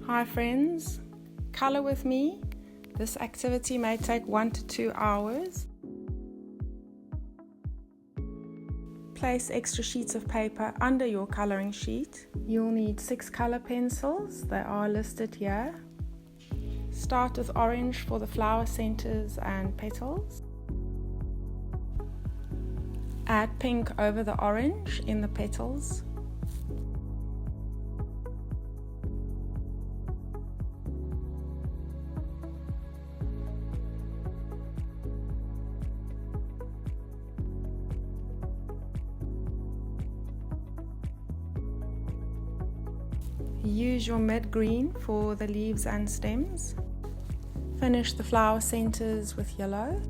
Hi friends, color with me. This activity may take 1 to 2 hours. Place extra sheets of paper under your coloring sheet. You'll need 6 color pencils, they are listed here. Start with orange for the flower centers and petals. Add pink over the orange in the petals. Use your mid green for the leaves and stems. Finish the flower centers with yellow.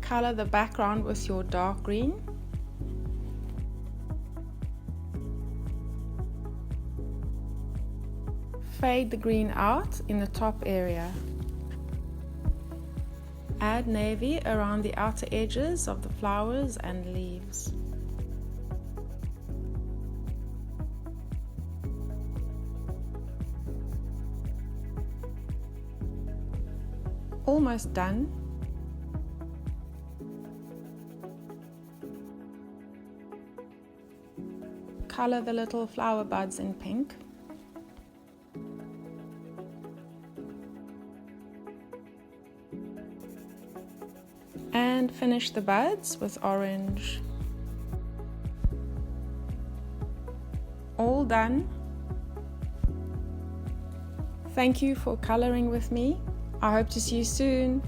Color the background with your dark green. Fade the green out in the top area. Add navy around the outer edges of the flowers and leaves. Almost done. Color the little flower buds in pink. And finish the buds with orange. All done. Thank you for coloring with me. I hope to see you soon.